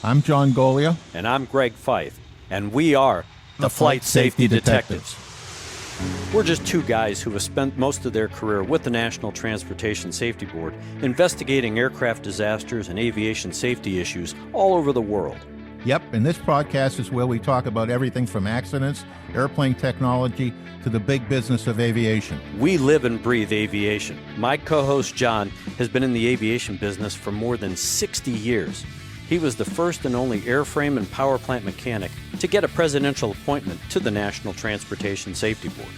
I'm John Golia. And I'm Greg Fife. And we are the Flight Safety Detectives. We're just two guys who have spent most of their career with the National Transportation Safety Board investigating aircraft disasters and aviation safety issues all over the world. Yep, and this podcast is where we talk about everything from accidents, airplane technology, to the big business of aviation. We live and breathe aviation. My co-host John has been in the aviation business for more than 60 years. He was the first and only airframe and power plant mechanic to get a presidential appointment to the National Transportation Safety Board.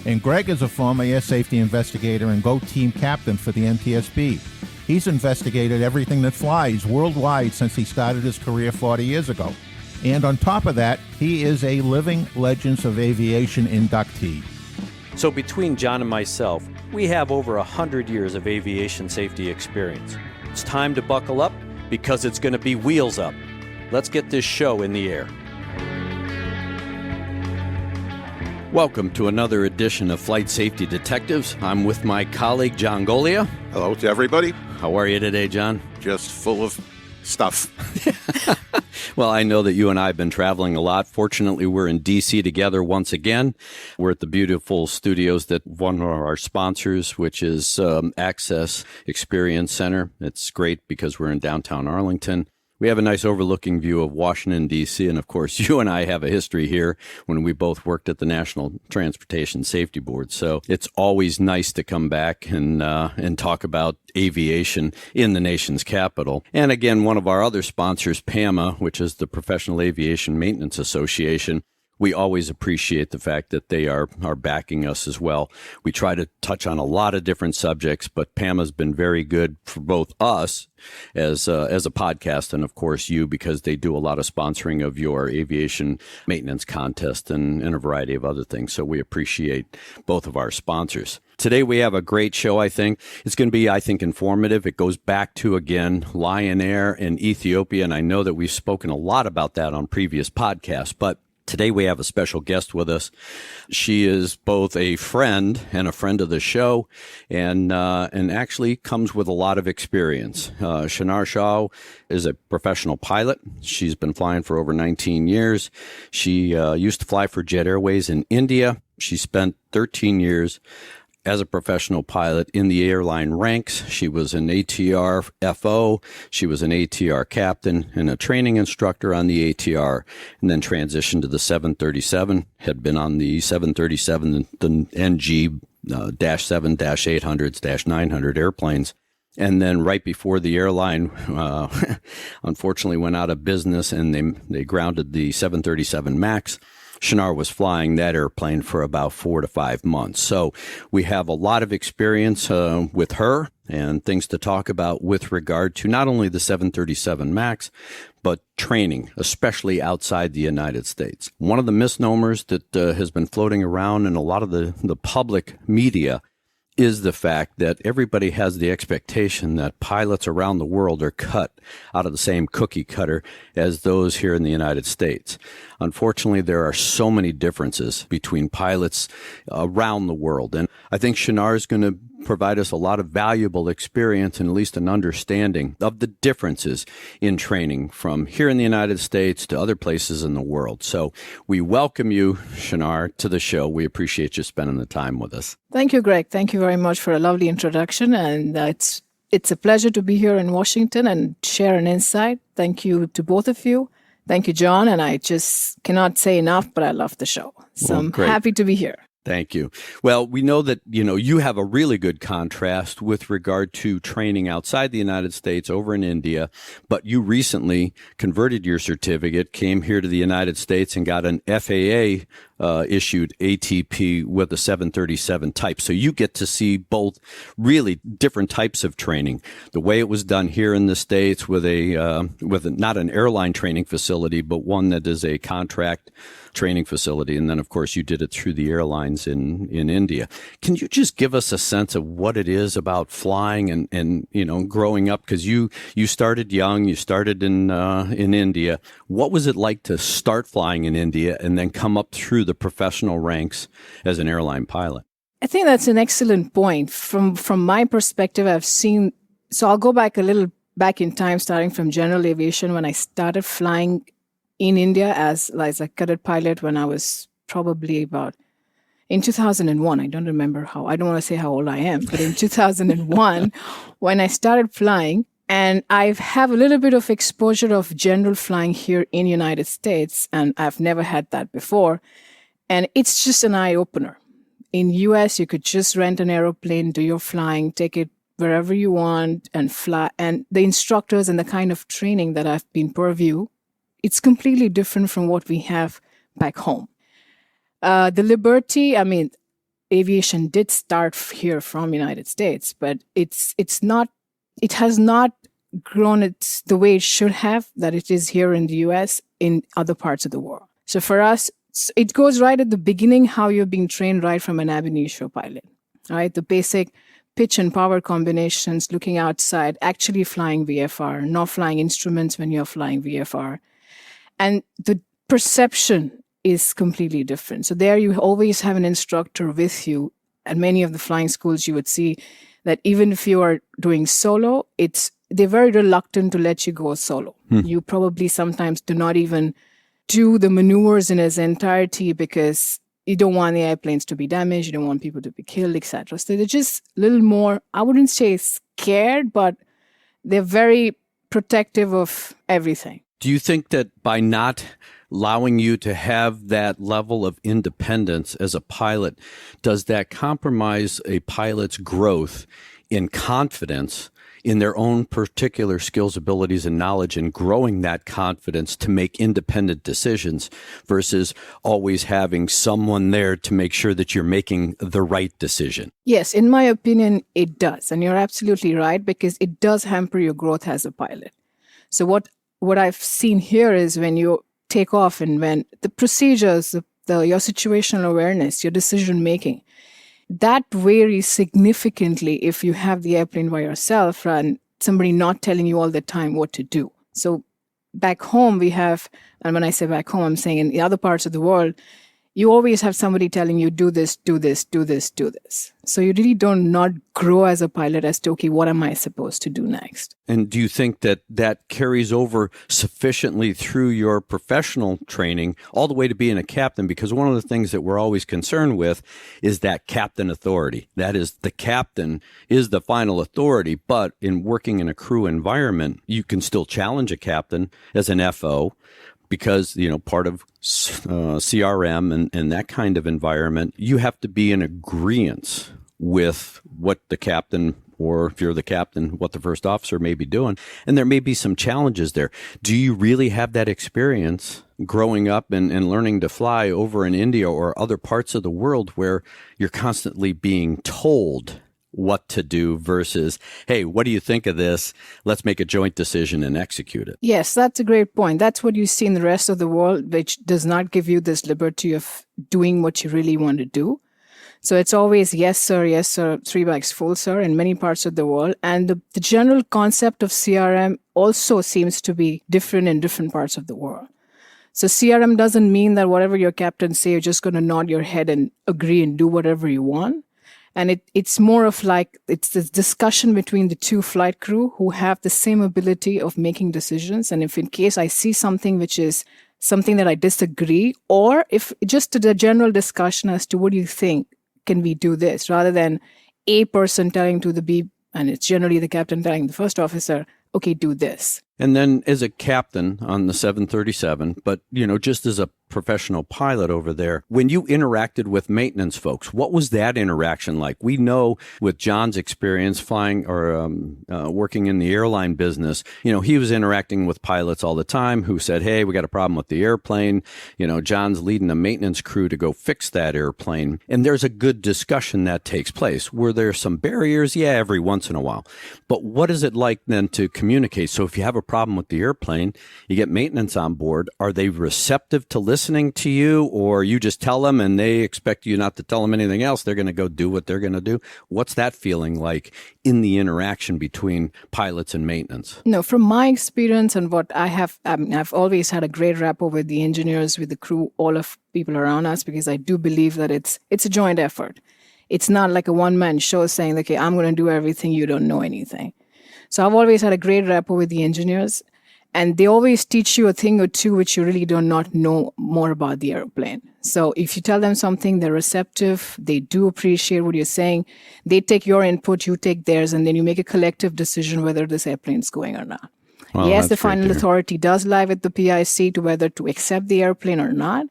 And Greg is a former air safety investigator and GO team captain for the NTSB. He's investigated everything that flies worldwide since he started his career 40 years ago. And on top of that, he is a Living Legends of Aviation inductee. So between John and myself, we have over 100 years of aviation safety experience. It's time to buckle up because it's going to be wheels up. Let's get this show in the air. Welcome to another edition of Flight Safety Detectives. I'm with my colleague, John Golia. Hello to everybody. How are you today, John? Just full of stuff. Well, I know that you and I have been traveling a lot. Fortunately, we're in D.C. together once again. We're at the beautiful studios that one of our sponsors, which is Access Experience Center. It's great because we're in downtown Arlington. We have a nice overlooking view of Washington, D.C., and of course, you and I have a history here when we both worked at the National Transportation Safety Board. So it's always nice to come back and talk about aviation in the nation's capital. And again, one of our other sponsors, PAMA, which is the Professional Aviation Maintenance Association, we always appreciate the fact that they are backing us as well. We try to touch on a lot of different subjects, but PAMA's been very good for both us as a podcast and, of course, you, because they do a lot of sponsoring of your aviation maintenance contest and a variety of other things. So we appreciate both of our sponsors. Today we have a great show, I think. It's going to be, I think, informative. It goes back to, again, Lion Air and Ethiopia, and I know that we've spoken a lot about that on previous podcasts, but today we have a special guest with us. She is both a friend and a friend of the show, and actually comes with a lot of experience. Chinar Shah is a professional pilot. She's been flying for over 19 years. She used to fly for Jet Airways in India. She spent 13 years as a professional pilot in the airline ranks. She was an ATR FO, she was an ATR captain and a training instructor on the ATR, and then transitioned to the 737, had been on the 737, the NG -7, -800s, -900 airplanes. And then right before the airline, unfortunately went out of business and they grounded the 737 MAX, Chinar was flying that airplane for about 4 to 5 months. So we have a lot of experience with her and things to talk about with regard to not only the 737 MAX, but training, especially outside the United States. One of the misnomers that has been floating around in a lot of the public media is the fact that everybody has the expectation that pilots around the world are cut out of the same cookie cutter as those here in the United States. Unfortunately, there are so many differences between pilots around the world. And I think Chinar is going to provide us a lot of valuable experience and at least an understanding of the differences in training from here in the United States to other places in the world. So we welcome you, Chinar, to the show. We appreciate you spending the time with us. Thank you, Greg. Thank you very much for a lovely introduction. And it's a pleasure to be here in Washington and share an insight. Thank you to both of you. Thank you, John. And I just cannot say enough, but I love the show. So I'm happy to be here. Thank you. Well, we know that, you have a really good contrast with regard to training outside the United States over in India, but you recently converted your certificate, came here to the United States and got an FAA issued ATP with the 737 type. So you get to see both really different types of training. The way it was done here in the States with not an airline training facility, but one that is a contract training facility. And then, of course, you did it through the airlines in India. Can you just give us a sense of what it is about flying and growing up? Because you started young, you started in India. What was it like to start flying in India and then come up through the professional ranks as an airline pilot? I think that's an excellent point. From my perspective, I've seen, so I'll go back a little back in time, starting from general aviation, when I started flying in India as a cadet pilot when I was probably about in 2001. I don't remember how. I don't want to say how old I am, but in 2001, when I started flying, and I have a little bit of exposure of general flying here in United States, and I've never had that before. And it's just an eye-opener. In US, you could just rent an aeroplane, do your flying, take it wherever you want and fly. And the instructors and the kind of training that I've been purview, it's completely different from what we have back home. The liberty, I mean, aviation did start here from United States, but it has not grown the way it should have, that it is here in the US, in other parts of the world. So for us, it goes right at the beginning, how you're being trained right from an ab initio pilot, right? The basic pitch and power combinations, looking outside, actually flying VFR, not flying instruments when you're flying VFR. And the perception is completely different. So there you always have an instructor with you. At many of the flying schools, you would see that even if you are doing solo, they're very reluctant to let you go solo. You probably sometimes do not even do the maneuvers in its entirety because you don't want the airplanes to be damaged, you don't want people to be killed, etc. So they're just a little more, I wouldn't say scared, but they're very protective of everything. Do you think that by not allowing you to have that level of independence as a pilot, does that compromise a pilot's growth in confidence in their own particular skills, abilities, and knowledge, and growing that confidence to make independent decisions versus always having someone there to make sure that you're making the right decision? Yes, in my opinion, it does. And you're absolutely right, because it does hamper your growth as a pilot. So what I've seen here is when you take off and when the procedures, your situational awareness, your decision making, that varies significantly if you have the airplane by yourself and somebody not telling you all the time what to do. So back home we have, and when I say back home, I'm saying in the other parts of the world, you always have somebody telling you, do this, do this, do this, do this. So you really don't not grow as a pilot as to, okay, what am I supposed to do next? And do you think that carries over sufficiently through your professional training all the way to being a captain? Because one of the things that we're always concerned with is that captain authority. That is, the captain is the final authority, but in working in a crew environment, you can still challenge a captain as an FO. Because, part of CRM and that kind of environment, you have to be in agreement with what the captain, or if you're the captain, what the first officer may be doing. And there may be some challenges there. Do you really have that experience growing up and learning to fly over in India or other parts of the world where you're constantly being told what to do versus, hey, what do you think of this? Let's make a joint decision and execute it. Yes, that's a great point. That's what you see in the rest of the world, which does not give you this liberty of doing what you really want to do. So it's always yes, sir, 3 bags full, sir, in many parts of the world. And the general concept of CRM also seems to be different in different parts of the world. So CRM doesn't mean that whatever your captain say, you're just going to nod your head and agree and do whatever you want. And it's more of like, it's this discussion between the two flight crew who have the same ability of making decisions. And if in case I see something which is something that I disagree, or if just to the general discussion as to what do you think, can we do this, rather than a person telling to the B, and it's generally the captain telling the first officer, okay, do this. And then as a captain on the 737, but, just as a professional pilot over there, when you interacted with maintenance folks, what was that interaction like? We know with John's experience flying or working in the airline business, he was interacting with pilots all the time who said, hey, we got a problem with the airplane. John's leading a maintenance crew to go fix that airplane. And there's a good discussion that takes place. Were there some barriers? Yeah, every once in a while. But what is it like then to communicate? So if you have a problem with the airplane, you get maintenance on board. Are they receptive to listening to you, or you just tell them and they expect you not to tell them anything else? They're going to go do what they're going to do. What's that feeling like in the interaction between pilots and maintenance? No, from my experience and what I have, I've always had a great rapport with the engineers, with the crew, all of people around us, because I do believe that it's a joint effort. It's not like a one-man show saying, okay, I'm going to do everything, you don't know anything. So I've always had a great rapport with the engineers, and they always teach you a thing or two which you really do not know more about the airplane. So if you tell them something, they're receptive, they do appreciate what you're saying, they take your input, you take theirs, and then you make a collective decision whether this airplane's going or not. Well, yes, the that's great final to hear. authority does lie with the PIC to whether to accept the airplane or not,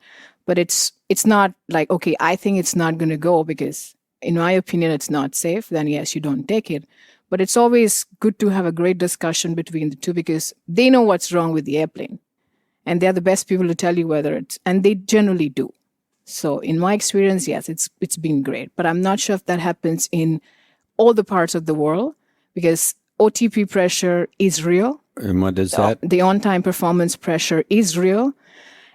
but it's not like, okay, I think it's not going to go because, in my opinion, it's not safe, then yes, you don't take it. But it's always good to have a great discussion between the two because they know what's wrong with the airplane. And they're the best people to tell you whether it's, and they generally do. So in my experience, yes, it's been great. But I'm not sure if that happens in all the parts of the world because OTP pressure is real. And what is that? The on-time performance pressure is real.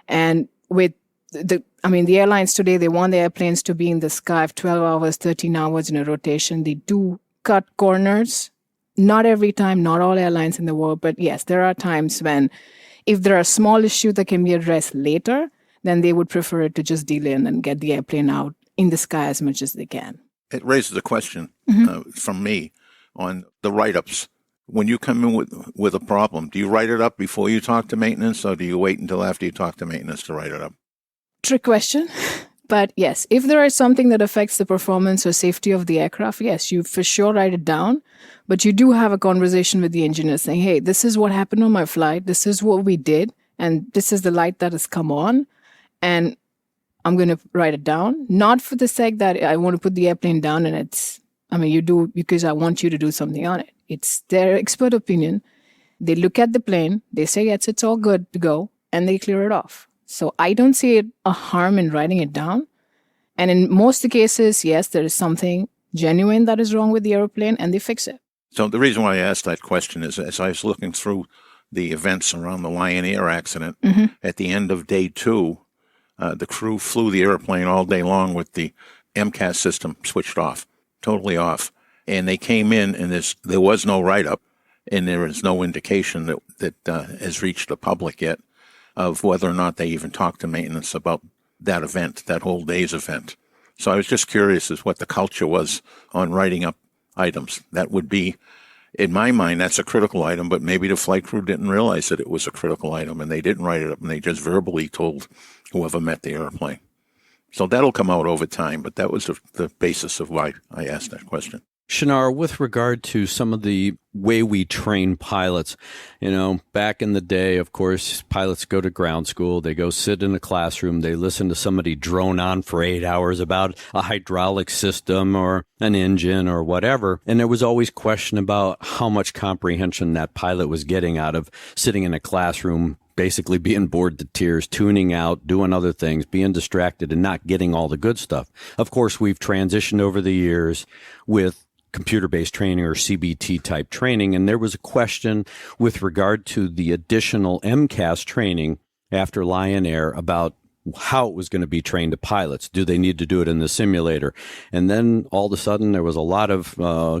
And with the airlines today, they want the airplanes to be in the sky for 12 hours, 13 hours in a rotation. They do cut corners. Not every time, not all airlines in the world, but yes, there are times when if there are small issues that can be addressed later, then they would prefer it to just delay and then get the airplane out in the sky as much as they can. It raises a question from me on the write-ups. When you come in with a problem, do you write it up before you talk to maintenance, or do you wait until after you talk to maintenance to write it up? Trick question. But yes, if there is something that affects the performance or safety of the aircraft, yes, you for sure write it down. But you do have a conversation with the engineer saying, hey, this is what happened on my flight. This is what we did. And this is the light that has come on. And I'm going to write it down. Not for the sake that I want to put the airplane down and you do because I want you to do something on it. It's their expert opinion. They look at the plane. They say, yes, it's all good to go. And they clear it off. So I don't see a harm in writing it down. And in most of the cases, yes, there is something genuine that is wrong with the airplane and they fix it. So the reason why I asked that question is as I was looking through the events around the Lion Air accident, at the end of day 2, the crew flew the airplane all day long with the MCAS system switched off, totally off. And they came in and there was no write-up and there is no indication that has reached the public yet of whether or not they even talked to maintenance about that event, that whole day's event. So I was just curious as what the culture was on writing up items. That would be, in my mind, that's a critical item, but maybe the flight crew didn't realize that it was a critical item and they didn't write it up and they just verbally told whoever met the airplane. So that'll come out over time, but that was the basis of why I asked that question. Chinar, with regard to some of the way we train pilots, back in the day, of course, pilots go to ground school, they go sit in a classroom, they listen to somebody drone on for 8 hours about a hydraulic system or an engine or whatever. And there was always question about how much comprehension that pilot was getting out of sitting in a classroom, basically being bored to tears, tuning out, doing other things, being distracted and not getting all the good stuff. Of course, we've transitioned over the years with computer-based training or CBT type training. And there was a question with regard to the additional MCAS training after Lion Air about how it was going to be trained to pilots. Do they need to do it in the simulator? And then all of a sudden there was a lot of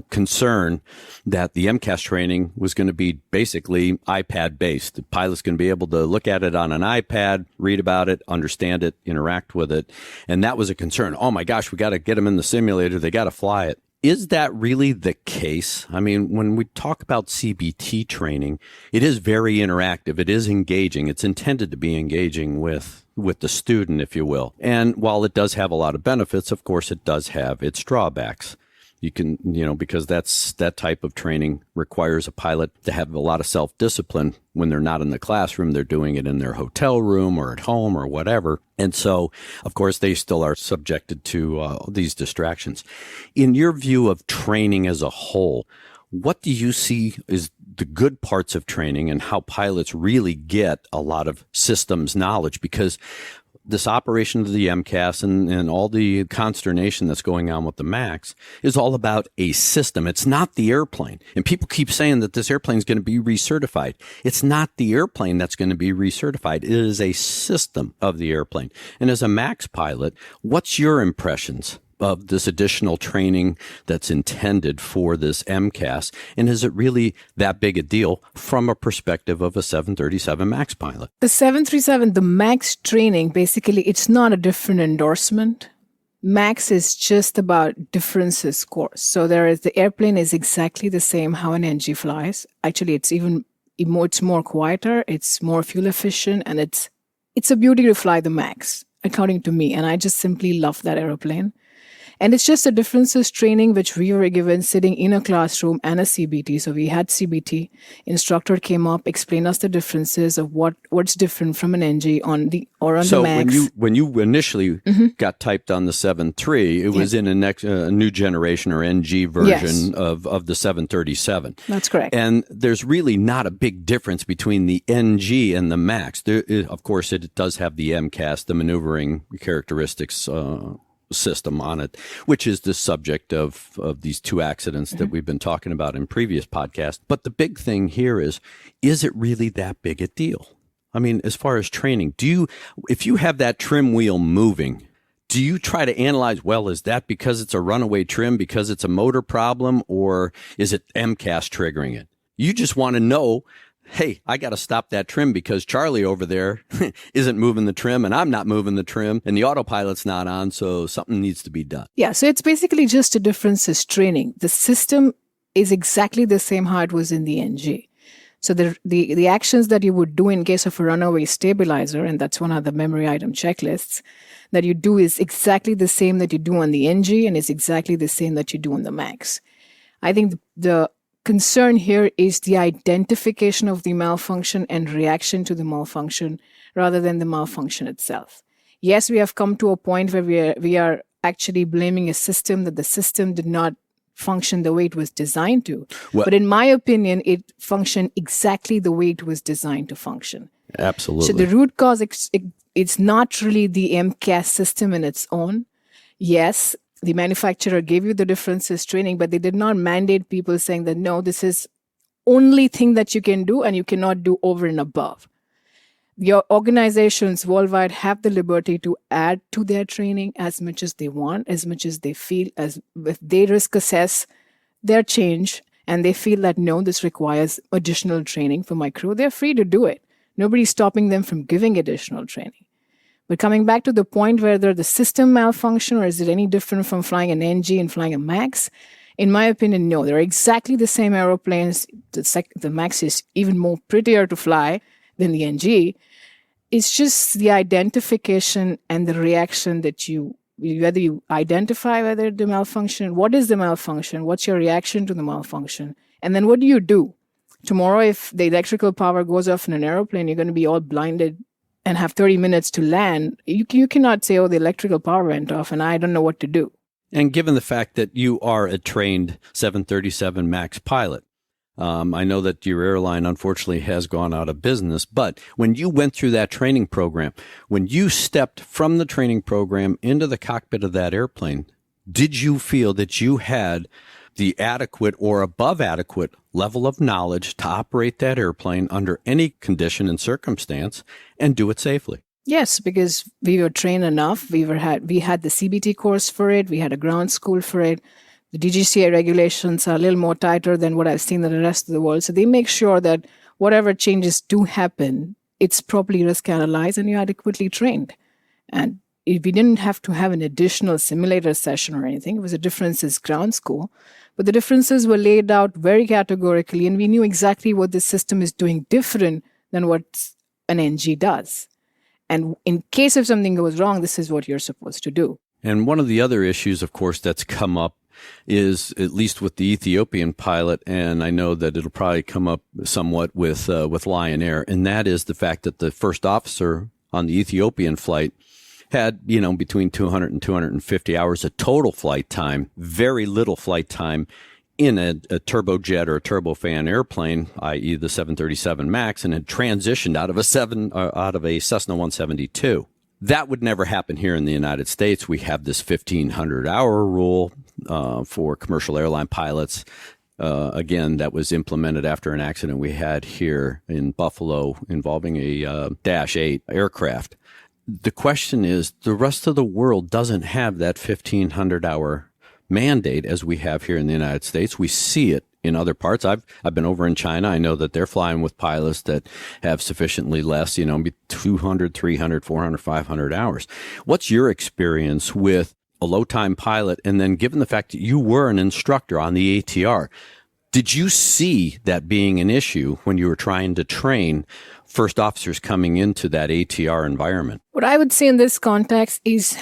concern that the MCAS training was going to be basically iPad based. The pilot's going to be able to look at it on an iPad, read about it, understand it, interact with it. And that was a concern. Oh my gosh, we got to get them in the simulator. They got to fly it. Is that really the case? I mean, when we talk about CBT training, it is very interactive. It is engaging. It's intended to be engaging with the student, if you will. And while it does have a lot of benefits, of course, it does have its drawbacks. You can, because that type of training requires a pilot to have a lot of self-discipline. When they're not in the classroom, they're doing it in their hotel room or at home or whatever. And so, of course, they still are subjected to these distractions. In your view of training as a whole, what do you see is the good parts of training and how pilots really get a lot of systems knowledge? Because this operation of the MCAS and all the consternation that's going on with the MAX is all about a system. It's not the airplane. And people keep saying that this airplane is going to be recertified. It's not the airplane that's going to be recertified. It is a system of the airplane. And as a MAX pilot, what's your impressions of this additional training that's intended for this MCAS? And is it really that big a deal from a perspective of a 737 MAX pilot? The 737, the MAX training, basically, it's not a different endorsement. Max is just about differences course. So the airplane is exactly the same how an NG flies. Actually, it's more quieter, it's more fuel efficient, and it's a beauty to fly the Max, according to me. And I just simply love that airplane. And it's just a differences training which we were given sitting in a classroom and a CBT. So we had CBT. Instructor came up, explained us the differences of what's different from an NG on the Max. So when you initially got typed on the 7.3, it was in a new generation or NG version of the 737. That's correct. And there's really not a big difference between the NG and the Max. Of course, it does have the MCAS, the maneuvering characteristics system on it, which is the subject of these two accidents that we've been talking about in previous podcasts. But the big thing here is it really that big a deal? I mean, as far as training, if you have that trim wheel moving, do you try to analyze, well, is that because it's a runaway trim, because it's a motor problem, or is it MCAS triggering it? You just want to know, hey, I got to stop that trim because Charlie over there isn't moving the trim and I'm not moving the trim and the autopilot's not on, so something needs to be done. Yeah, so it's basically just a differences training. The system is exactly the same how it was in the NG. So the actions that you would do in case of a runaway stabilizer, and that's one of the memory item checklists, that you do is exactly the same that you do on the NG and is exactly the same that you do on the Max. I think the concern here is the identification of the malfunction and reaction to the malfunction rather than the malfunction itself. Yes, we have come to a point where we are actually blaming a system that the system did not function the way it was designed to. Well, but in my opinion, it functioned exactly the way it was designed to function. Absolutely. So the root cause, it's not really the MCAS system in its own. Yes, the manufacturer gave you the differences training, but they did not mandate people saying that, no, this is only thing that you can do and you cannot do over and above. Your organizations worldwide have the liberty to add to their training as much as they want, as much as they feel, as if they risk assess their change and they feel that, no, this requires additional training for my crew, they're free to do it. Nobody's stopping them from giving additional training. But coming back to the point whether the system malfunction or is it any different from flying an NG and flying a Max, in my opinion, no. They're exactly the same aeroplanes. The Max is even more prettier to fly than the NG. It's just the identification and the reaction that whether you identify whether the malfunction, what is the malfunction, what's your reaction to the malfunction, and then what do you do? Tomorrow, if the electrical power goes off in an airplane, you're going to be all blinded and have 30 minutes to land. You cannot say, oh, the electrical power went off and I don't know what to do. And given the fact that you are a trained 737 MAX pilot, I know that your airline unfortunately has gone out of business, but when you went through that training program, when you stepped from the training program into the cockpit of that airplane, did you feel that you had the adequate or above adequate level of knowledge to operate that airplane under any condition and circumstance and do it safely? Yes, because we were trained enough. We had the CBT course for it. We had a ground school for it. The DGCA regulations are a little more tighter than what I've seen in the rest of the world. So they make sure that whatever changes do happen, it's properly risk analyzed and you're adequately trained. And we didn't have to have an additional simulator session or anything. It was a differences ground school. But the differences were laid out very categorically, and we knew exactly what the system is doing different than what an NG does. And in case if something goes wrong, this is what you're supposed to do. And one of the other issues, of course, that's come up is, at least with the Ethiopian pilot, and I know that it'll probably come up somewhat with Lion Air, and that is the fact that the first officer on the Ethiopian flight had, between 200 and 250 hours of total flight time, very little flight time in a turbojet or a turbofan airplane, i.e. the 737 MAX, and had transitioned out of a Cessna 172. That would never happen here in the United States. We have this 1,500-hour rule for commercial airline pilots. Again, that was implemented after an accident we had here in Buffalo involving a Dash 8 aircraft. The question is, the rest of the world doesn't have that 1,500-hour mandate as we have here in the United States. We see it in other parts. I've been over in China. I know that they're flying with pilots that have sufficiently less, 200, 300, 400, 500 hours. What's your experience with a low-time pilot, and then given the fact that you were an instructor on the ATR, did you see that being an issue when you were trying to train first officers coming into that ATR environment? What I would say in this context is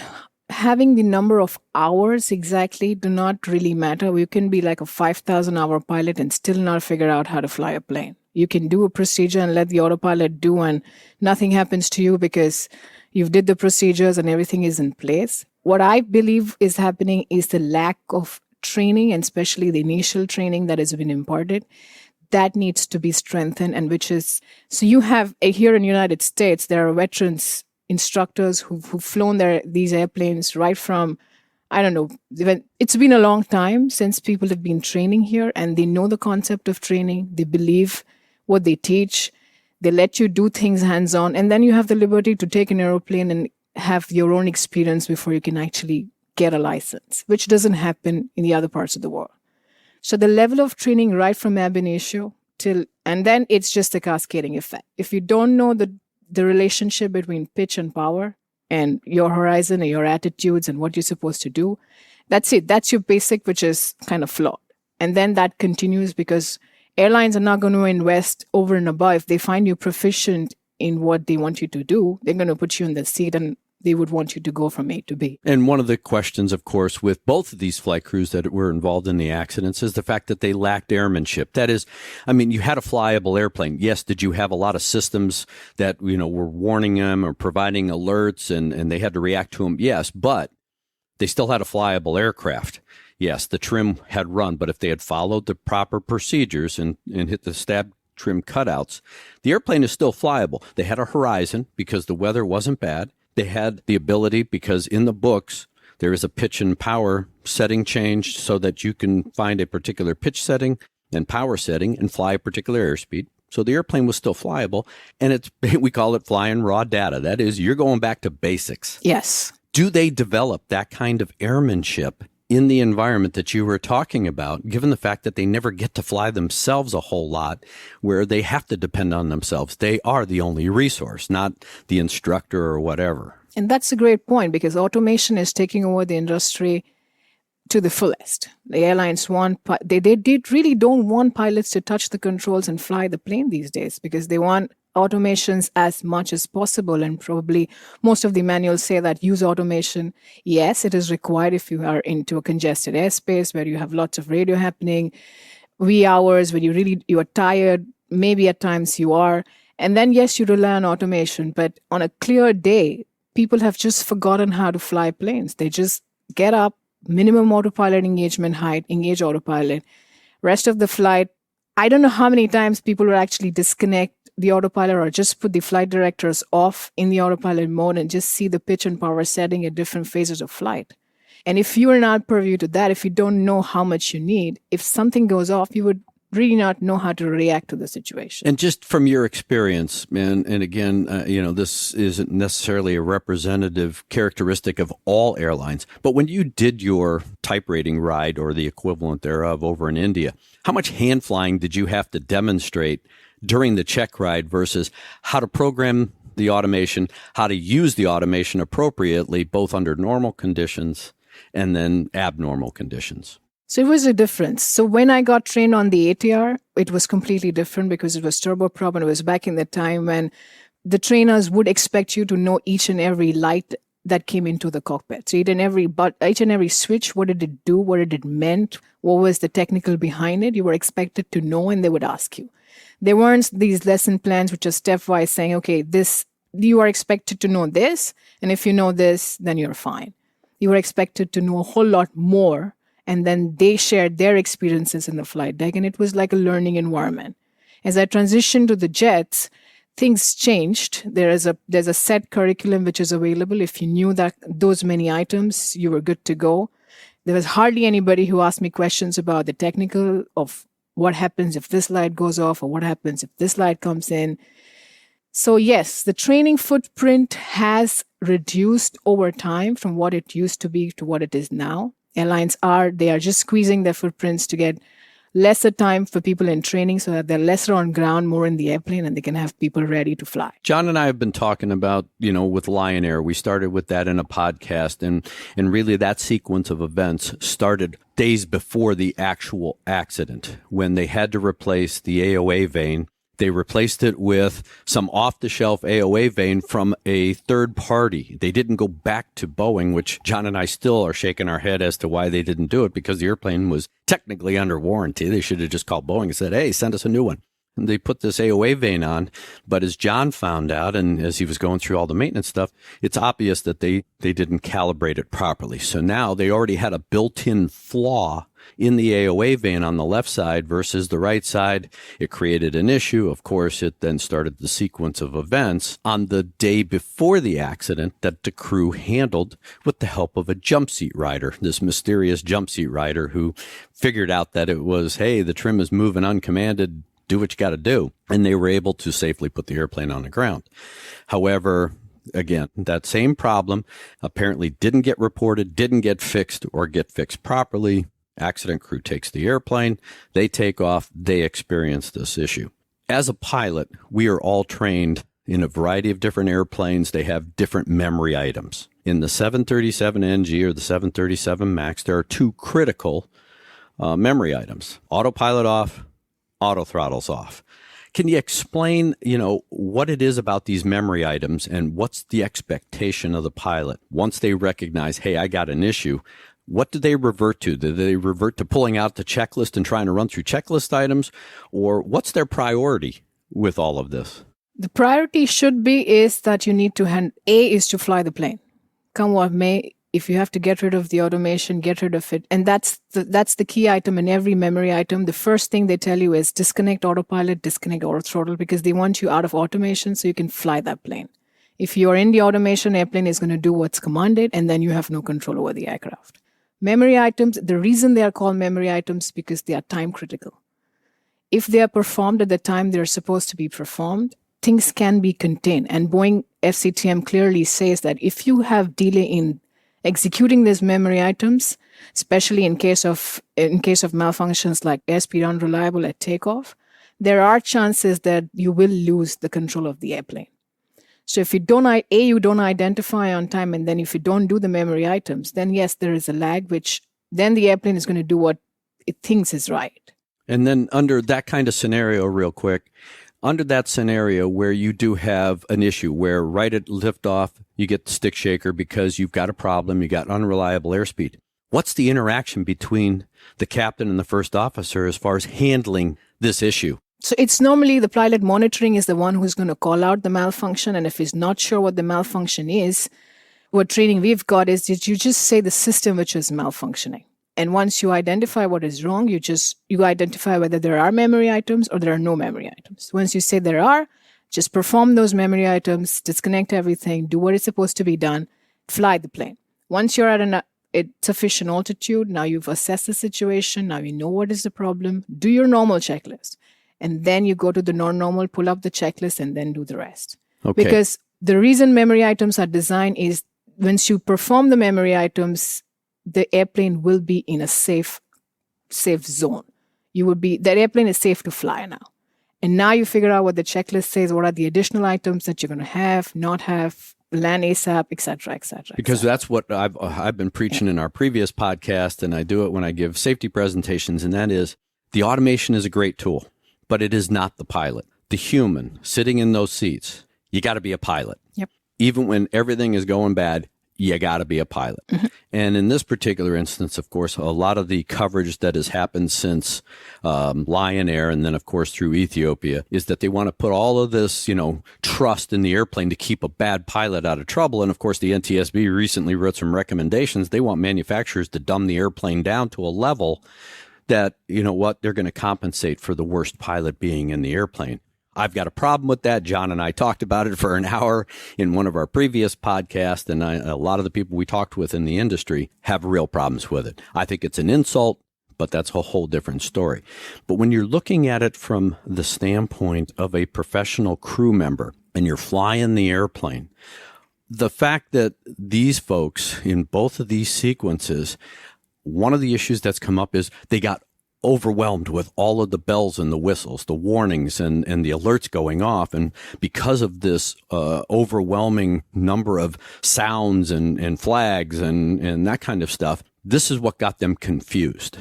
having the number of hours exactly do not really matter. You can be like a 5,000-hour pilot and still not figure out how to fly a plane. You can do a procedure and let the autopilot do, and nothing happens to you because you've did the procedures and everything is in place. What I believe is happening is the lack of training, and especially the initial training that has been imparted. That needs to be strengthened, and which is, so you have here in the United States, there are veterans instructors who've flown these airplanes right from, I don't know, it's been a long time since people have been training here, and they know the concept of training. They believe what they teach. They let you do things hands-on, and then you have the liberty to take an airplane and have your own experience before you can actually get a license, which doesn't happen in the other parts of the world. So the level of training right from ab initio and then it's just a cascading effect. If you don't know the relationship between pitch and power and your horizon and your attitudes and what you're supposed to do, that's it. That's your basic, which is kind of flawed. And then that continues because airlines are not going to invest over and above. If they find you proficient in what they want you to do, they're going to put you in the seat and they would want you to go from A to B. And one of the questions, of course, with both of these flight crews that were involved in the accidents is the fact that they lacked airmanship. That is, I mean, you had a flyable airplane. Yes, did you have a lot of systems that, were warning them or providing alerts and they had to react to them? Yes, but they still had a flyable aircraft. Yes, the trim had run, but if they had followed the proper procedures and hit the stab trim cutouts, the airplane is still flyable. They had a horizon because the weather wasn't bad. They had the ability, because in the books, there is a pitch and power setting change so that you can find a particular pitch setting and power setting and fly a particular airspeed. So the airplane was still flyable, and we call it flying raw data. That is, you're going back to basics. Yes. Do they develop that kind of airmanship in the environment that you were talking about, given the fact that they never get to fly themselves a whole lot, where they have to depend on themselves? They are the only resource, not the instructor or whatever. And that's a great point, because automation is taking over the industry to the fullest. The airlines they really don't want pilots to touch the controls and fly the plane these days, because they want automations as much as possible. And probably most of the manuals say that use automation. Yes, it is required if you are into a congested airspace where you have lots of radio happening, wee hours when you are tired, maybe at times you are. And then, yes, you rely on automation. But on a clear day, people have just forgotten how to fly planes. They just get up, minimum autopilot engagement height, engage autopilot. Rest of the flight, I don't know how many times people will actually disconnect the autopilot or just put the flight directors off in the autopilot mode and just see the pitch and power setting at different phases of flight. And if you are not privy to that, if you don't know how much you need, if something goes off, you would really not know how to react to the situation. And just from your experience, and again, this isn't necessarily a representative characteristic of all airlines, but when you did your type rating ride or the equivalent thereof over in India, how much hand flying did you have to demonstrate during the check ride versus how to program the automation, how to use the automation appropriately, both under normal conditions and then abnormal conditions? So it was a difference. So when I got trained on the ATR, it was completely different because it was turboprop, and it was back in the time when the trainers would expect you to know each and every light that came into the cockpit. So each and every switch, what did it do? What did it meant? What was the technical behind it? You were expected to know, and they would ask you. There weren't these lesson plans which are stepwise saying, okay, you are expected to know this, and if you know this, then you're fine. You were expected to know a whole lot more, and then they shared their experiences in the flight deck, and it was like a learning environment. As I transitioned to the jets, things changed. There's a set curriculum which is available. If you knew that those many items, you were good to go. There was hardly anybody who asked me questions about the technical of what happens if this light goes off or what happens if this light comes in. So yes, the training footprint has reduced over time from what it used to be to what it is now. Airlines are just squeezing their footprints to get lesser time for people in training so that they're lesser on ground, more in the airplane, and they can have people ready to fly. John and I have been talking about, with Lion Air. We started with that in a podcast, and really that sequence of events started days before the actual accident when they had to replace the AOA vane. They replaced it with some off-the-shelf AOA vane from a third party. They didn't go back to Boeing, which John and I still are shaking our head as to why they didn't do it, because the airplane was technically under warranty. They should have just called Boeing and said, hey, send us a new one. And they put this AOA vane on. But as John found out, and as he was going through all the maintenance stuff, it's obvious that they didn't calibrate it properly. So now they already had a built-in flaw in the AOA vane on the left side versus the right side. It created an issue. Of course, it then started the sequence of events on the day before the accident that the crew handled with the help of a jump seat rider, this mysterious jump seat rider who figured out that it was, hey, the trim is moving uncommanded, do what you got to do. And they were able to safely put the airplane on the ground. However, again, that same problem apparently didn't get reported, didn't get fixed or get fixed properly. Accident crew takes the airplane, they take off, they experience this issue. As a pilot, we are all trained in a variety of different airplanes. They have different memory items. In the 737NG or the 737 MAX, there are two critical memory items: autopilot off, auto throttles off. Can you explain, what it is about these memory items and what's the expectation of the pilot once they recognize, hey, I got an issue? What do they revert to? Do they revert to pulling out the checklist and trying to run through checklist items? Or what's their priority with all of this? The priority is that you need to A is to fly the plane. Come what may, if you have to get rid of the automation, get rid of it. And that's the key item in every memory item. The first thing they tell you is disconnect autopilot, disconnect auto throttle, because they want you out of automation so you can fly that plane. If you're in the automation, airplane is going to do what's commanded, and then you have no control over the aircraft. Memory items, the reason they are called memory items because they are time critical. If they are performed at the time they're supposed to be performed, things can be contained. And Boeing FCTM clearly says that if you have delay in executing these memory items, especially in case of malfunctions like airspeed unreliable at takeoff, there are chances that you will lose the control of the airplane. So if you don't identify on time, and then if you don't do the memory items, then yes, there is a lag, which then the airplane is going to do what it thinks is right. And then under that kind of scenario, real quick, under that scenario where you do have an issue where right at liftoff, you get the stick shaker because you've got a problem, you got unreliable airspeed. What's the interaction between the captain and the first officer as far as handling this issue? So it's normally the pilot monitoring is the one who's going to call out the malfunction. And if he's not sure what the malfunction is, what training we've got is that you just say the system which is malfunctioning. And once you identify what is wrong, you identify whether there are memory items or there are no memory items. Once you say there are, just perform those memory items, disconnect everything, do what is supposed to be done, fly the plane. Once you're at a sufficient altitude, now you've assessed the situation, now you know what is the problem, do your normal checklist. And then you go to the non-normal, pull up the checklist, and then do the rest. Okay. Because the reason memory items are designed is once you perform the memory items, the airplane will be in a safe zone. That airplane is safe to fly now. And now you figure out what the checklist says, what are the additional items that you're going to have, not have, land ASAP, et cetera, et cetera. Because that's what I've been preaching in our previous podcast, and I do it when I give safety presentations, and that is the automation is a great tool. But it is not the pilot. The human sitting in those seats, you got to be a pilot. Yep. Even when everything is going bad, you got to be a pilot. Mm-hmm. And in this particular instance, of course, a lot of the coverage that has happened since Lion Air and then, of course, through Ethiopia is that they want to put all of this, trust in the airplane to keep a bad pilot out of trouble. And, of course, the NTSB recently wrote some recommendations. They want manufacturers to dumb the airplane down to a level that, they're going to compensate for the worst pilot being in the airplane. I've got a problem with that. John and I talked about it for an hour in one of our previous podcasts, and a lot of the people we talked with in the industry have real problems with it. I think it's an insult, but that's a whole different story. But when you're looking at it from the standpoint of a professional crew member and you're flying the airplane, the fact that these folks in both of these sequences, one of the issues that's come up is they got overwhelmed with all of the bells and the whistles, the warnings and the alerts going off. And because of this overwhelming number of sounds and flags and that kind of stuff, this is what got them confused.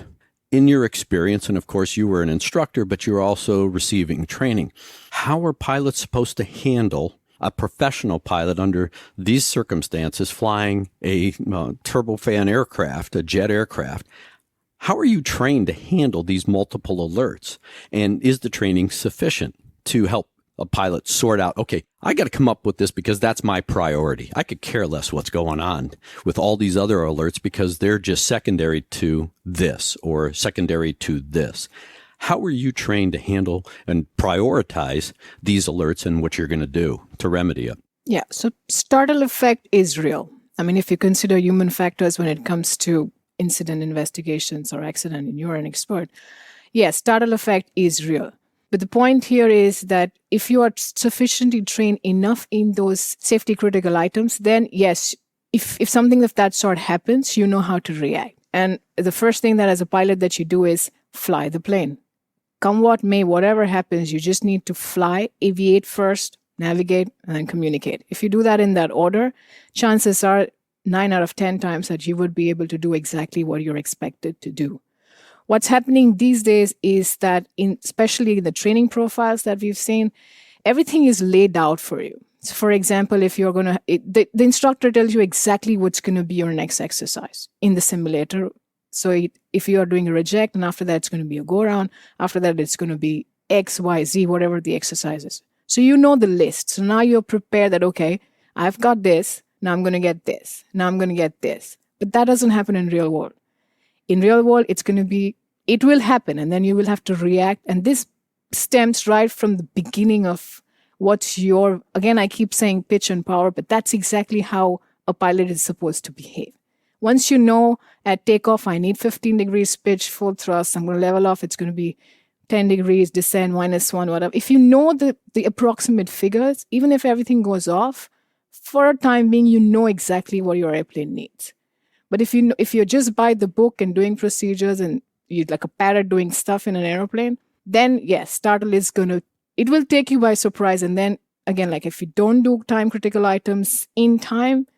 In your experience, and of course you were an instructor, but you're also receiving training, how are pilots supposed to handle a professional pilot under these circumstances flying a turbofan aircraft, a jet aircraft? How are you trained to handle these multiple alerts? And is the training sufficient to help a pilot sort out, okay, I got to come up with this because that's my priority. I could care less what's going on with all these other alerts because they're just secondary to this or secondary to this. How are you trained to handle and prioritize these alerts and what you're going to do to remedy it? Yeah, so startle effect is real. I mean, if you consider human factors when it comes to incident investigations or accident, and you're an expert, yes, startle effect is real. But the point here is that if you are sufficiently trained enough in those safety critical items, then yes, if something of that sort happens, you know how to react. And the first thing that as a pilot that you do is fly the plane. Come what may, whatever happens, you just need to fly, aviate first, navigate, and then communicate. If you do that in that order, chances are 9 out of 10 times that you would be able to do exactly what you're expected to do. What's happening these days is that, especially in the training profiles that we've seen, everything is laid out for you. So for example, if you're going to, the instructor tells you exactly what's going to be your next exercise in the simulator. So if you are doing a reject, and after that, it's going to be a go around. After that, it's going to be X, Y, Z, whatever the exercise is. So you know the list. So now you're prepared that, okay, I've got this. Now I'm going to get this. Now I'm going to get this. But that doesn't happen in real world. In real world, it will happen, and then you will have to react. And this stems right from the beginning of what's your, again, I keep saying pitch and power, but that's exactly how a pilot is supposed to behave. Once you know at takeoff, I need 15 degrees pitch, full thrust, I'm going to level off, it's going to be 10 degrees, descend, -1, whatever. If you know the approximate figures, even if everything goes off, for a time being, you know exactly what your airplane needs. But if you're just by the book and doing procedures and you're like a parrot doing stuff in an airplane, then yes, startle it will take you by surprise. And then again, like if you don't do time critical items in time,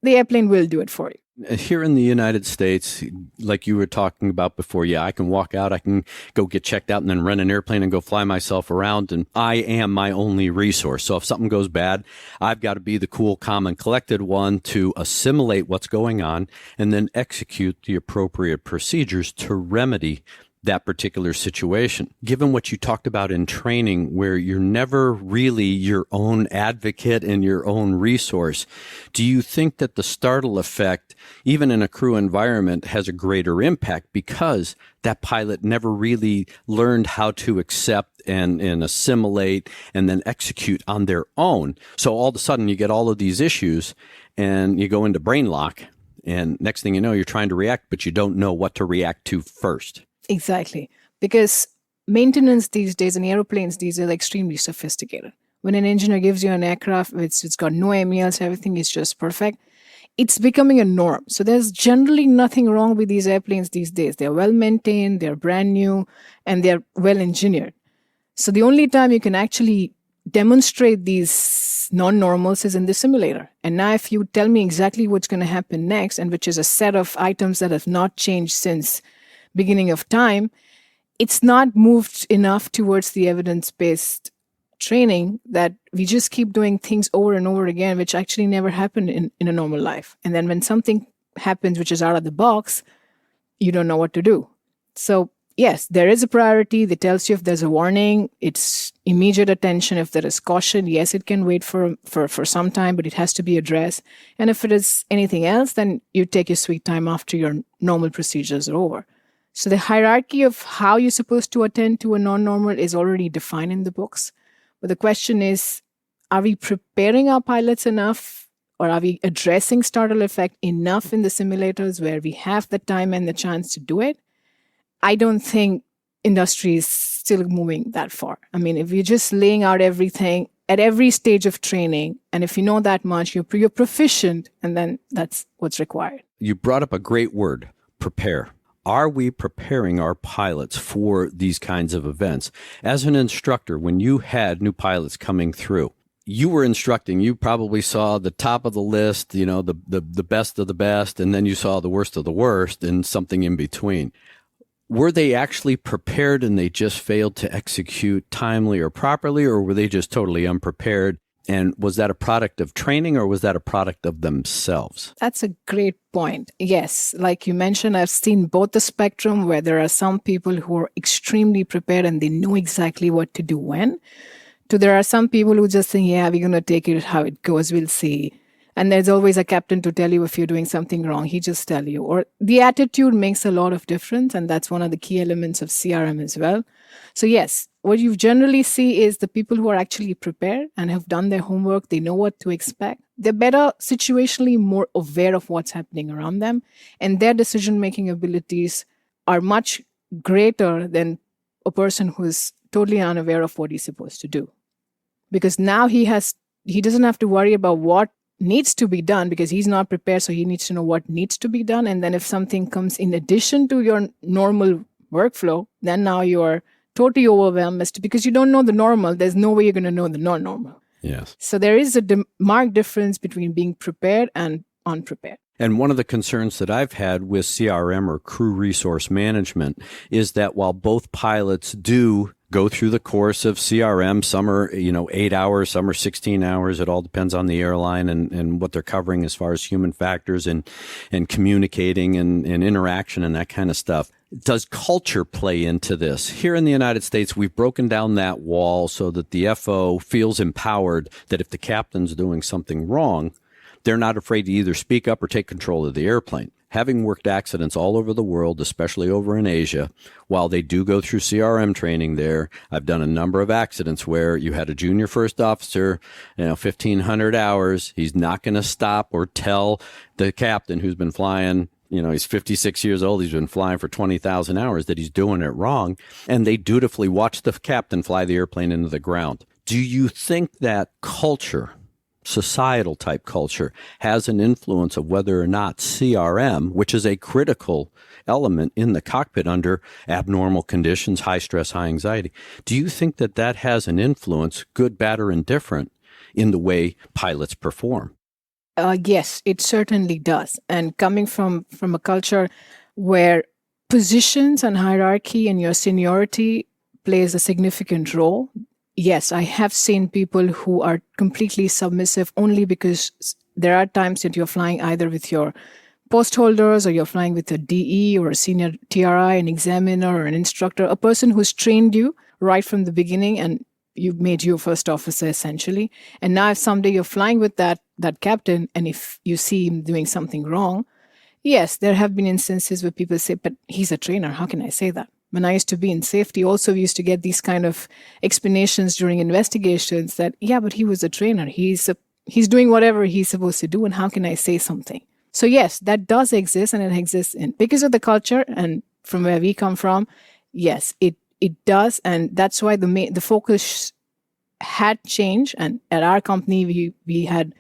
the airplane will do it for you. Here in the United States, like you were talking about before, yeah, I can walk out, I can go get checked out and then rent an airplane and go fly myself around. And I am my only resource. So if something goes bad, I've got to be the cool, calm, and collected one to assimilate what's going on and then execute the appropriate procedures to remedy that particular situation. Given what you talked about in training, where you're never really your own advocate and your own resource, do you think that the startle effect, even in a crew environment, has a greater impact because that pilot never really learned how to accept and assimilate and then execute on their own? So all of a sudden you get all of these issues and you go into brain lock, and next thing you know, you're trying to react, but you don't know what to react to first. Exactly. Because maintenance these days and airplanes these days are extremely sophisticated. When an engineer gives you an aircraft, it's got no MELs, everything is just perfect, it's becoming a norm. So there's generally nothing wrong with these airplanes these days. They're well maintained, they're brand new, and they're well engineered. So the only time you can actually demonstrate these non-normals is in the simulator. And now if you tell me exactly what's going to happen next, and which is a set of items that have not changed since beginning of time, it's not moved enough towards the evidence-based training that we just keep doing things over and over again, which actually never happened in a normal life. And then when something happens which is out of the box, you don't know what to do. So yes, there is a priority that tells you if there's a warning, it's immediate attention. If there is caution, yes, it can wait for some time, but it has to be addressed. And if it is anything else, then you take your sweet time after your normal procedures are over. So the hierarchy of how you're supposed to attend to a non-normal is already defined in the books. But the question is, are we preparing our pilots enough, or are we addressing startle effect enough in the simulators where we have the time and the chance to do it? I don't think industry is still moving that far. I mean, if you're just laying out everything at every stage of training, and if you know that much, you're proficient, and then that's what's required. You brought up a great word, prepare. Are we preparing our pilots for these kinds of events? As an instructor, when you had new pilots coming through, you were instructing, you probably saw the top of the list, the best of the best, and then you saw the worst of the worst and something in between. Were they actually prepared and they just failed to execute timely or properly, or were they just totally unprepared? And was that a product of training or was that a product of themselves? That's a great point. Yes, like you mentioned, I've seen both the spectrum where there are some people who are extremely prepared and they know exactly what to do when. To there are some people who just think, yeah, we're going to take it how it goes, we'll see. And there's always a captain to tell you if you're doing something wrong. He just tell you. Or the attitude makes a lot of difference, and that's one of the key elements of CRM as well. So yes, what you generally see is the people who are actually prepared and have done their homework, they know what to expect. They're better situationally more aware of what's happening around them, and their decision-making abilities are much greater than a person who is totally unaware of what he's supposed to do. Because now he doesn't have to worry about what needs to be done because he's not prepared, so he needs to know what needs to be done. And then if something comes in addition to your normal workflow, then now you're totally overwhelmed because you don't know the normal. There's no way you're going to know the non-normal. Yes. So there is a marked difference between being prepared and unprepared. And one of the concerns that I've had with CRM or crew resource management is that while both pilots do go through the course of CRM, some are, 8 hours, some are 16 hours. It all depends on the airline and what they're covering as far as human factors and communicating and interaction and that kind of stuff. Does culture play into this? Here in the United States, we've broken down that wall so that the FO feels empowered that if the captain's doing something wrong, they're not afraid to either speak up or take control of the airplane. Having worked accidents all over the world, especially over in Asia, while they do go through CRM training there, I've done a number of accidents where you had a junior first officer, 1,500 hours. He's not going to stop or tell the captain who's been flying, he's 56 years old. He's been flying for 20,000 hours that he's doing it wrong. And they dutifully watch the captain fly the airplane into the ground. Do you think that culture, societal type culture, has an influence of whether or not CRM, which is a critical element in the cockpit under abnormal conditions, high stress, high anxiety, do you think that has an influence, good, bad, or indifferent, in the way pilots perform? Yes, it certainly does. And coming from a culture where positions and hierarchy and your seniority plays a significant role, yes, I have seen people who are completely submissive only because there are times that you're flying either with your post holders or you're flying with a DE or a senior TRI, an examiner or an instructor, a person who's trained you right from the beginning and you've made you a first officer essentially. And now if someday you're flying with that captain and if you see him doing something wrong, yes, there have been instances where people say, but he's a trainer. How can I say that? When I used to be in safety, also we used to get these kind of explanations during investigations that, yeah, but he was a trainer. He's doing whatever he's supposed to do. And how can I say something? So yes, that does exist, and it exists because of the culture and from where we come from. Yes, it does. And that's why the focus had changed. And at our company, we had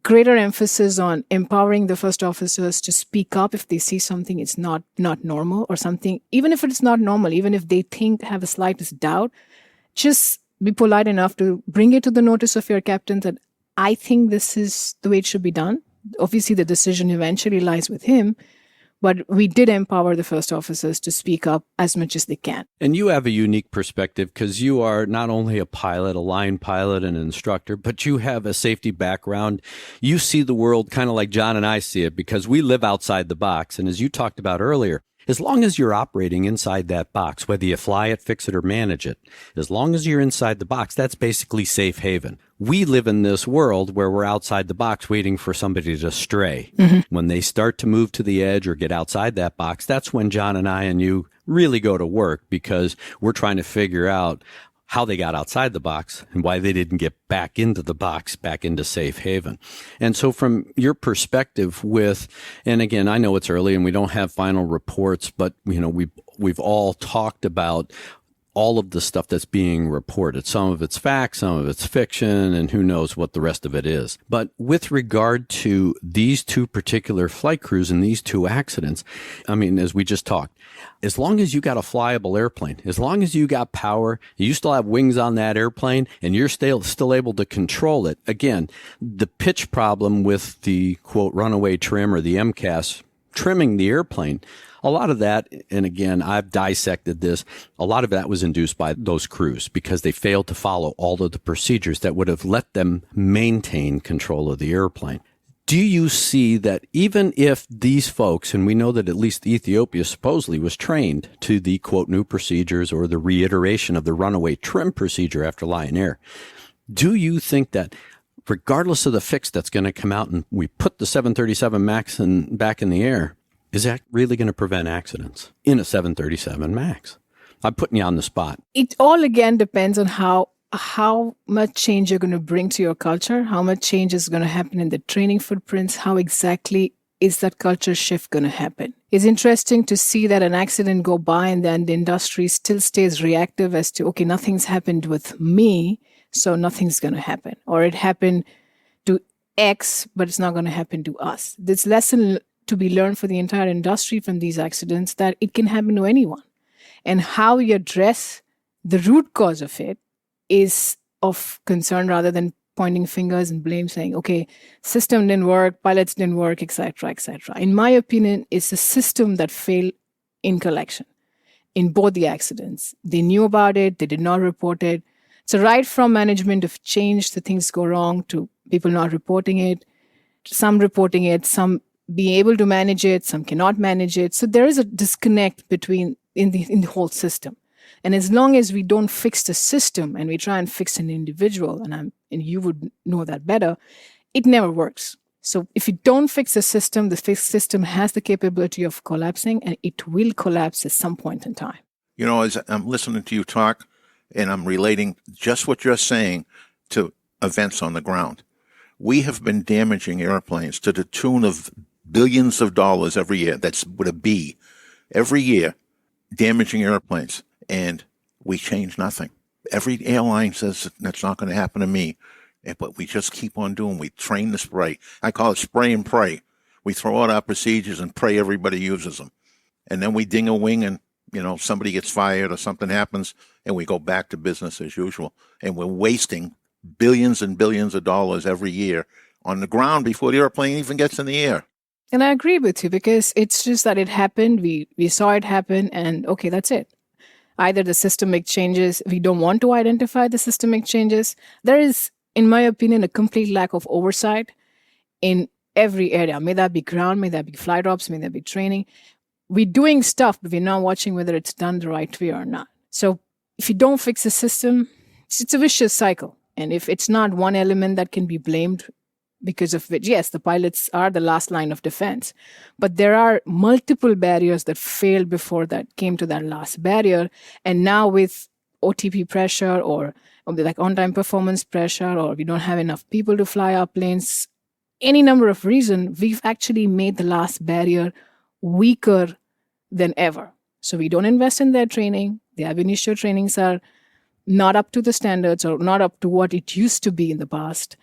greater emphasis on empowering the first officers to speak up if they see something it's not normal or something, even if it's not normal, even if they have the slightest doubt, just be polite enough to bring it to the notice of your captain that I think this is the way it should be done. Obviously, the decision eventually lies with him, but we did empower the first officers to speak up as much as they can. And you have a unique perspective because you are not only a pilot, a line pilot, and an instructor, but you have a safety background. You see the world kind of like John and I see it because we live outside the box. And as you talked about earlier, as long as you're operating inside that box, whether you fly it, fix it, or manage it, as long as you're inside the box, that's basically safe haven. We live in this world where we're outside the box waiting for somebody to stray. Mm-hmm. When they start to move to the edge or get outside that box, that's when John and I and you really go to work because we're trying to figure out how they got outside the box and why they didn't get back into the box, back into safe haven. And so from your perspective and again, I know it's early and we don't have final reports, but we've all talked about all of the stuff that's being reported. Some of it's fact, some of it's fiction, and who knows what the rest of it is. But with regard to these two particular flight crews and these two accidents, I mean, as we just talked, as long as you got a flyable airplane, as long as you got power, you still have wings on that airplane, and you're still able to control it. Again, the pitch problem with the, quote, runaway trim or the MCAS trimming the airplane, a lot of that, and again, I've dissected this, a lot of that was induced by those crews because they failed to follow all of the procedures that would have let them maintain control of the airplane. Do you see that even if these folks, and we know that at least Ethiopia supposedly was trained to the, quote, new procedures or the reiteration of the runaway trim procedure after Lion Air, do you think that regardless of the fix that's going to come out and we put the 737 MAX back in the air, is that really going to prevent accidents in a 737 MAX? I'm putting you on the spot. It all again depends on how much change you're going to bring to your culture, how much change is going to happen in the training footprints, how exactly is that culture shift going to happen. It's interesting to see that an accident go by and then the industry still stays reactive as to, okay, nothing's happened with me, so nothing's going to happen. Or it happened to X, but it's not going to happen to us. This lesson to be learned for the entire industry from these accidents that it can happen to anyone. And how you address the root cause of it is of concern rather than pointing fingers and blame, saying, okay, system didn't work, pilots didn't work, etc., etc. In my opinion, it's a system that failed in collection in both the accidents. They knew about it, they did not report it. So right from management of change, the things go wrong, to people not reporting it, some reporting it, some being able to manage it, some cannot manage it. So there is a disconnect between in the whole system. And as long as we don't fix the system and we try and fix an individual, and you would know that better, it never works. So if you don't fix the system has the capability of collapsing, and it will collapse at some point in time. You know, as I'm listening to you talk, and I'm relating just what you're saying to events on the ground. We have been damaging airplanes to the tune of billions of dollars every year. That's with a B. Every year, damaging airplanes. And we change nothing. Every airline says that's not going to happen to me. But we just keep on doing. We train the spray. I call it spray and pray. We throw out our procedures and pray everybody uses them. And then we ding a wing and, somebody gets fired or something happens and we go back to business as usual. And we're wasting billions and billions of dollars every year on the ground before the airplane even gets in the air. And I agree with you because it's just that it happened. We saw it happen and okay, that's it. Either the systemic changes, we don't want to identify the systemic changes. There is, in my opinion, a complete lack of oversight in every area. May that be ground, may that be flight ops, may that be training. We're doing stuff, but we're not watching whether it's done the right way or not. So if you don't fix the system, it's a vicious cycle. And if it's not one element that can be blamed because of which, yes, the pilots are the last line of defense. But there are multiple barriers that failed before that came to that last barrier. And now with OTP pressure or like on-time performance pressure, or we don't have enough people to fly our planes, any number of reasons, we've actually made the last barrier weaker than ever. So we don't invest in their training. The ab initio trainings are not up to the standards or not up to what it used to be in the past.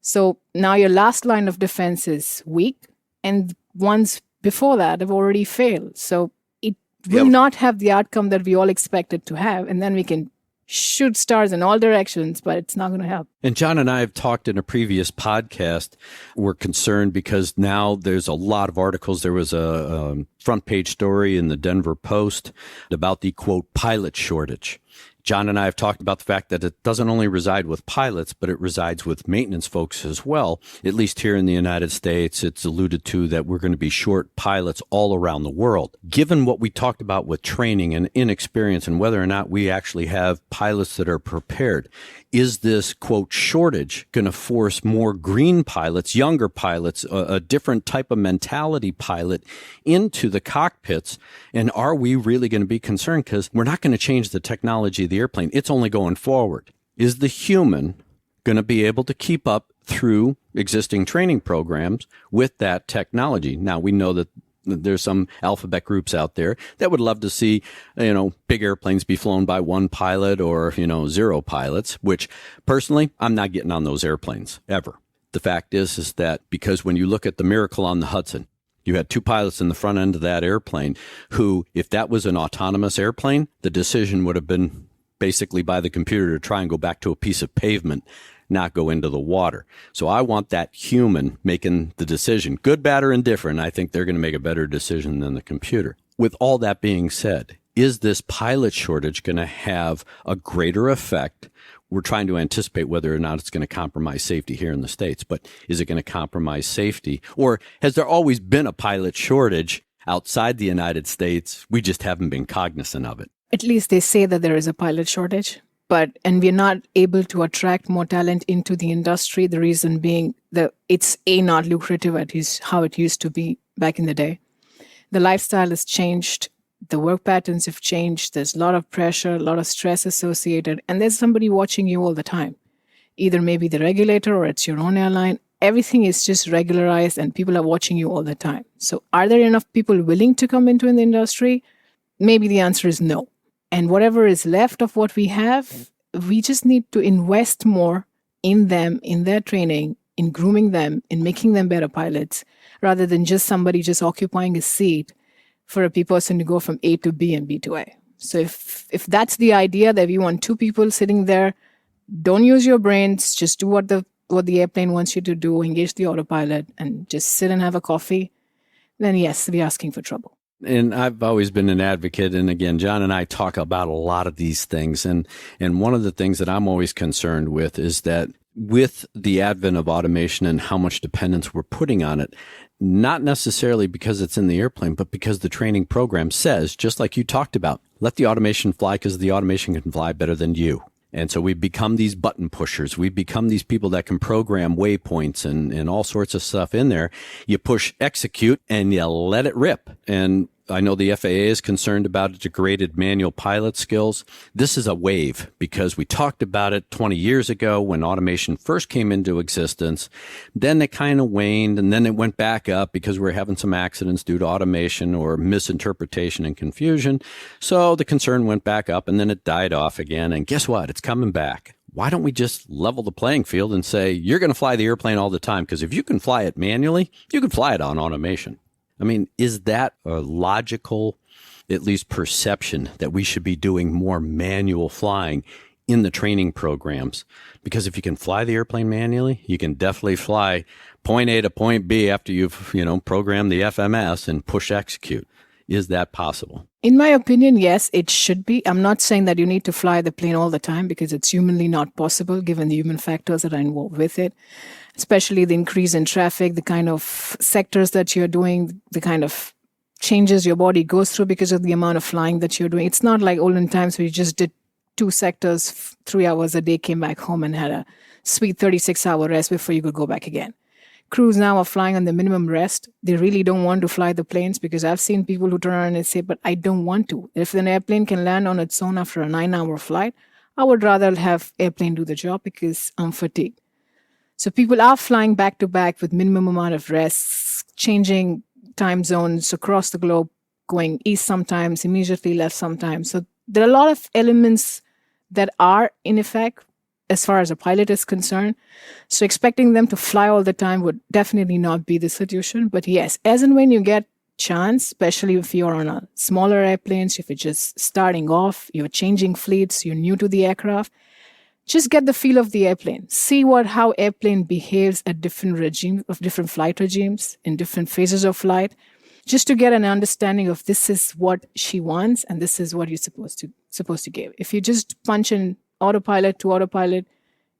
So now your last line of defense is weak, and ones before that have already failed. So it will not have the outcome that we all expect it to have, and then we can shoot stars in all directions, but it's not going to help. And John and I have talked in a previous podcast. We're concerned because now there's a lot of articles. There was a front page story in the Denver Post about the, quote, pilot shortage. John and I have talked about the fact that it doesn't only reside with pilots, but it resides with maintenance folks as well. At least here in the United States, it's alluded to that we're going to be short pilots all around the world. Given what we talked about with training and inexperience and whether or not we actually have pilots that are prepared, is this, quote, shortage going to force more green pilots, younger pilots, a different type of mentality pilot into the cockpits? And are we really going to be concerned? Because we're not going to change the technology of the airplane. It's only going forward. Is the human going to be able to keep up through existing training programs with that technology? Now, we know that There's some alphabet groups out there that would love to see, big airplanes be flown by one pilot or, zero pilots, which personally, I'm not getting on those airplanes ever. The fact is that because when you look at the Miracle on the Hudson, you had two pilots in the front end of that airplane who, if that was an autonomous airplane, the decision would have been basically by the computer to try and go back to a piece of pavement, not go into the water. So I want that human making the decision, good, bad, or indifferent. I think they're going to make a better decision than the computer. With all that being said, is this pilot shortage going to have a greater effect? We're trying to anticipate whether or not it's going to compromise safety here in the States, but is it going to compromise safety? Or has there always been a pilot shortage outside the United States? We just haven't been cognizant of it. At least they say that there is a pilot shortage, and we're not able to attract more talent into the industry. The reason being that it's not lucrative at how it used to be back in the day. The lifestyle has changed. The work patterns have changed. There's a lot of pressure, a lot of stress associated, and there's somebody watching you all the time. Either maybe the regulator or it's your own airline. Everything is just regularized and people are watching you all the time. So are there enough people willing to come into the industry? Maybe the answer is no. And whatever is left of what we have, we just need to invest more in them, in their training, in grooming them, in making them better pilots, rather than just somebody just occupying a seat for a person to go from A to B and B to A. So if that's the idea, that we want two people sitting there, don't use your brains, just do what the airplane wants you to do, engage the autopilot, and just sit and have a coffee, then yes, we're asking for trouble. And I've always been an advocate. And again, John and I talk about a lot of these things. And one of the things that I'm always concerned with is that with the advent of automation and how much dependence we're putting on it, not necessarily because it's in the airplane, but because the training program says, just like you talked about, let the automation fly because the automation can fly better than you. And so we've become these button pushers. We've become these people that can program waypoints and all sorts of stuff in there. You push execute and you let it rip. And I know the FAA is concerned about degraded manual pilot skills. This is a wave because we talked about it 20 years ago when automation first came into existence. Then it kind of waned and then it went back up because we're having some accidents due to automation or misinterpretation and confusion. So the concern went back up and then it died off again. And guess what? It's coming back. Why don't we just level the playing field and say, you're going to fly the airplane all the time? Because if you can fly it manually, you can fly it on automation. I mean, is that a logical, at least perception, that we should be doing more manual flying in the training programs? Because if you can fly the airplane manually, you can definitely fly point A to point B after you've, programmed the FMS and push execute. Is that possible? In my opinion, yes, it should be. I'm not saying that you need to fly the plane all the time because it's humanly not possible given the human factors that are involved with it, especially the increase in traffic, the kind of sectors that you're doing, the kind of changes your body goes through because of the amount of flying that you're doing. It's not like olden times where you just did 2 sectors, 3 hours a day, came back home and had a sweet 36-hour rest before you could go back again. Crews now are flying on the minimum rest. They really don't want to fly the planes because I've seen people who turn around and say, but I don't want to. If an airplane can land on its own after a 9-hour flight, I would rather have airplane do the job because I'm fatigued. So people are flying back to back with minimum amount of rests, changing time zones across the globe, going east sometimes, immediately left sometimes. So there are a lot of elements that are in effect as far as a pilot is concerned. So expecting them to fly all the time would definitely not be the solution. But yes, as and when you get chance, especially if you're on a smaller airplanes, if you're just starting off, you're changing fleets, you're new to the aircraft, just get the feel of the airplane. See how airplane behaves at different flight regimes, in different phases of flight, just to get an understanding of this is what she wants and this is what you're supposed to give. If you just punch in autopilot to autopilot,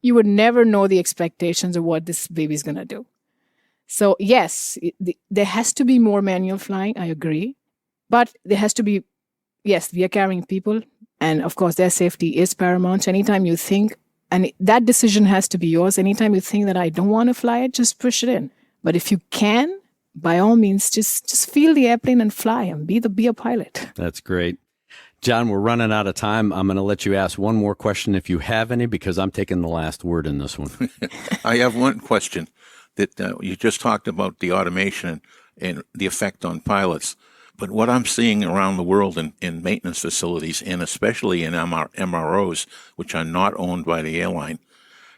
you would never know the expectations of what this baby's going to do. So yes, there has to be more manual flying, I agree. But there has to be, yes, we are carrying people. And of course, their safety is paramount. So anytime you think, and that decision has to be yours, anytime you think that I don't want to fly it, just push it in. But if you can, by all means, just feel the airplane and fly and be a pilot. That's great. John, we're running out of time. I'm going to let you ask one more question if you have any, because I'm taking the last word in this one. I have one question that you just talked about the automation and the effect on pilots. But what I'm seeing around the world in maintenance facilities, and especially in MROs, which are not owned by the airline,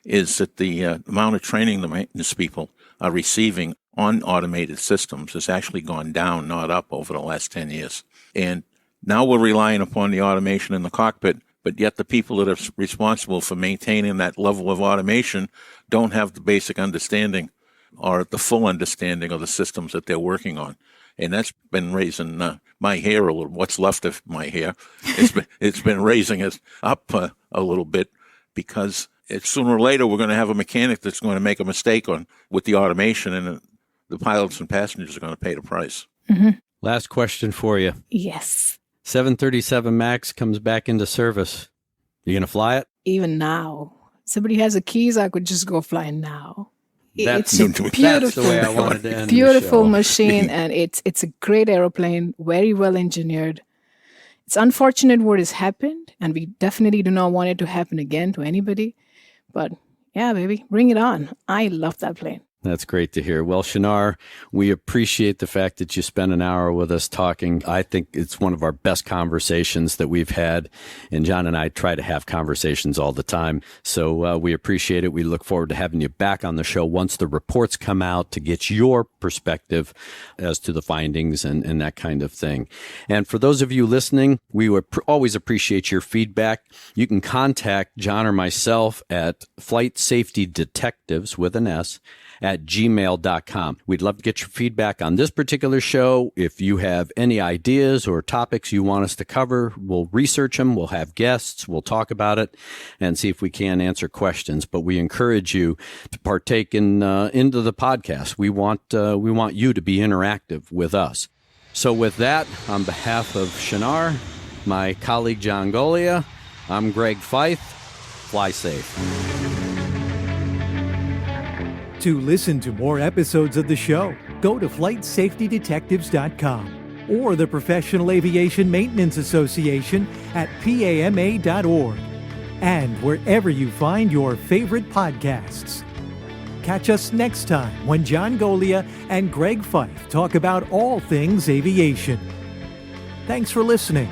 is that the amount of training the maintenance people are receiving on automated systems has actually gone down, not up, over the last 10 years. And now we're relying upon the automation in the cockpit, but yet the people that are responsible for maintaining that level of automation don't have the basic understanding or the full understanding of the systems that they're working on. And that's been raising my hair a little. What's left of my hair, it's been raising it up a little bit, because sooner or later we're going to have a mechanic that's going to make a mistake with the automation, and the pilots and passengers are going to pay the price. Mm-hmm. Last question for you. Yes. 737 MAX comes back into service. You going to fly it? Even now. Somebody has the keys, I could just go fly now. That's it's a beautiful, that's the way I wanted to end beautiful the show. machine, and it's a great airplane, very well engineered. It's unfortunate what has happened, and we definitely do not want it to happen again to anybody. But yeah, baby, bring it on. I love that plane. That's great to hear. Well, Chinar, we appreciate the fact that you spent an hour with us talking. I think it's one of our best conversations that we've had, and John and I try to have conversations all the time. So we appreciate it. We look forward to having you back on the show once the reports come out to get your perspective as to the findings and that kind of thing. And for those of you listening, we would always appreciate your feedback. You can contact John or myself at Flight Safety Detectives with an S at gmail.com. We'd love to get your feedback on this particular show. If you have any ideas or topics you want us to cover, we'll research them. We'll have guests. We'll talk about it and see if we can answer questions. But we encourage you to partake into the podcast. We want you to be interactive with us. So with that, on behalf of Chinar, my colleague John Golia, I'm Greg Fife. Fly safe. To listen to more episodes of the show, go to flightsafetydetectives.com or the Professional Aviation Maintenance Association at PAMA.org, and wherever you find your favorite podcasts. Catch us next time when John Golia and Greg Fife talk about all things aviation. Thanks for listening.